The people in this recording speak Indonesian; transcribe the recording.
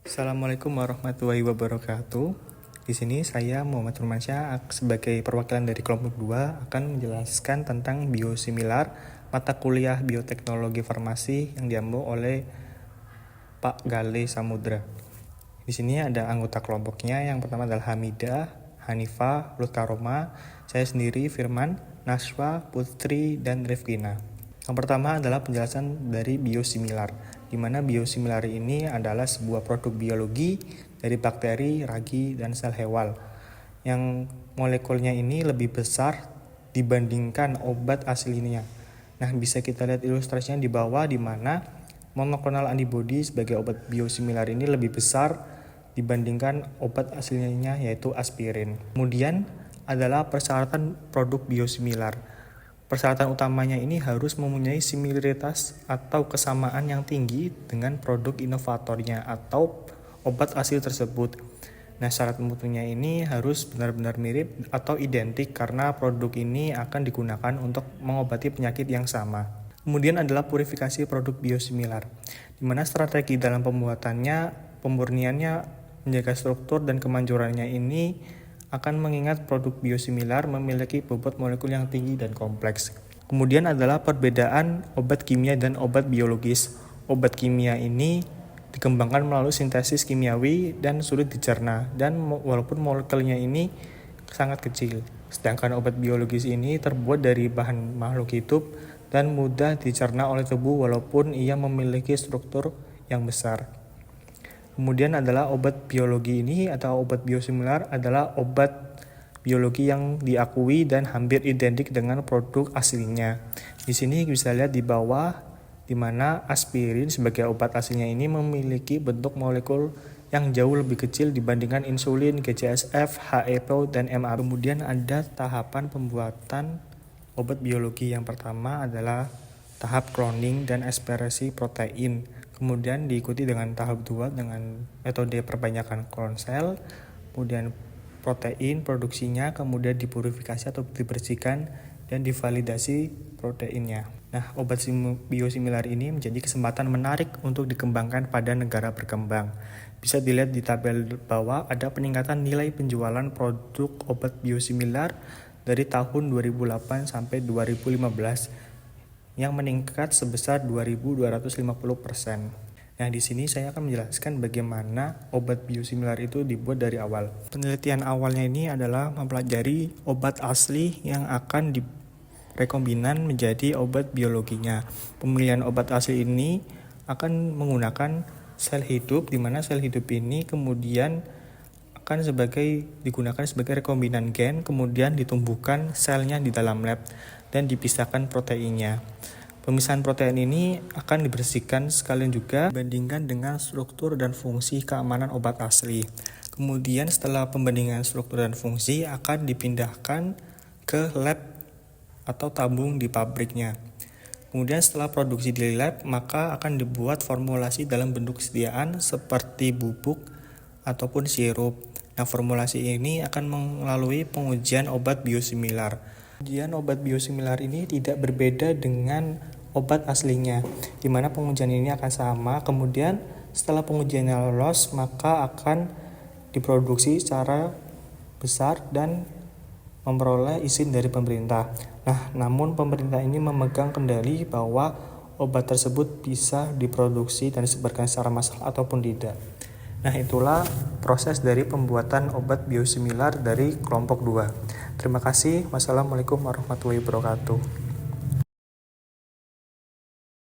Assalamualaikum warahmatullahi wabarakatuh. Di sini saya Muhammad Firmansyah sebagai perwakilan dari kelompok 2 akan menjelaskan tentang biosimilar mata kuliah bioteknologi farmasi yang diambil oleh Pak Gale Samudra. Di sini ada anggota kelompoknya. Yang pertama adalah Hamidah, Hanifah, Lutkaroma, saya sendiri Firman, Naswa, Putri, dan Rifkina. Yang pertama adalah penjelasan dari biosimilar, di mana biosimilar ini adalah sebuah produk biologi dari bakteri, ragi, dan sel hewan yang molekulnya ini lebih besar dibandingkan obat aslinya. Nah, bisa kita lihat ilustrasinya di bawah, di mana monoklonal antibody sebagai obat biosimilar ini lebih besar dibandingkan obat aslinya, yaitu aspirin. Kemudian adalah persyaratan produk biosimilar. Persyaratan utamanya ini harus mempunyai similaritas atau kesamaan yang tinggi dengan produk inovatornya atau obat asli tersebut. Nah, syarat mutunya ini harus benar-benar mirip atau identik karena produk ini akan digunakan untuk mengobati penyakit yang sama. Kemudian adalah purifikasi produk biosimilar, di mana strategi dalam pembuatannya, pemurniannya, menjaga struktur dan kemanjurannya ini akan mengingat produk biosimilar memiliki bobot molekul yang tinggi dan kompleks. Kemudian adalah perbedaan obat kimia dan obat biologis. Obat kimia ini dikembangkan melalui sintesis kimiawi dan sulit dicerna, dan walaupun molekulnya ini sangat kecil. Sedangkan obat biologis ini terbuat dari bahan makhluk hidup dan mudah dicerna oleh tubuh walaupun ia memiliki struktur yang besar. Kemudian adalah obat biologi ini atau obat biosimilar adalah obat biologi yang diakui dan hampir identik dengan produk aslinya. Di sini bisa lihat di bawah, di mana aspirin sebagai obat aslinya ini memiliki bentuk molekul yang jauh lebih kecil dibandingkan insulin, GCSF, HEP, dan MA. Kemudian ada tahapan pembuatan obat biologi. Yang pertama adalah tahap cloning dan ekspresi protein. Kemudian diikuti dengan tahap 2 dengan metode perbanyakan klon sel, kemudian protein produksinya, kemudian dipurifikasi atau dibersihkan dan divalidasi proteinnya. Nah, obat biosimilar ini menjadi kesempatan menarik untuk dikembangkan pada negara berkembang. Bisa dilihat di tabel bawah, ada peningkatan nilai penjualan produk obat biosimilar dari tahun 2008 sampai 2015. Yang meningkat sebesar 2.250%. Nah, di sini saya akan menjelaskan bagaimana obat biosimilar itu dibuat dari awal. Penelitian awalnya ini adalah mempelajari obat asli yang akan direkombinan menjadi obat biologinya. Pemilihan obat asli ini akan menggunakan sel hidup, di mana sel hidup ini kemudian akan digunakan sebagai rekombinan gen, kemudian ditumbuhkan selnya di dalam lab dan dipisahkan proteinnya. Pemisahan protein ini akan dibersihkan sekalian juga dibandingkan dengan struktur dan fungsi keamanan obat asli. Kemudian setelah pembandingan struktur dan fungsi akan dipindahkan ke lab atau tabung di pabriknya. Kemudian setelah produksi di lab, maka akan dibuat formulasi dalam bentuk sediaan seperti bubuk ataupun sirup. Nah, formulasi ini akan melalui pengujian obat biosimilar. Kemudian obat biosimilar ini tidak berbeda dengan obat aslinya, di mana pengujian ini akan sama. Kemudian setelah pengujiannya lolos, maka akan diproduksi secara besar dan memperoleh izin dari pemerintah. Nah, namun pemerintah ini memegang kendali bahwa obat tersebut bisa diproduksi dan disebarkan secara massal ataupun tidak. Nah, itulah proses dari pembuatan obat biosimilar dari kelompok 2. Terima kasih. Wassalamualaikum warahmatullahi wabarakatuh.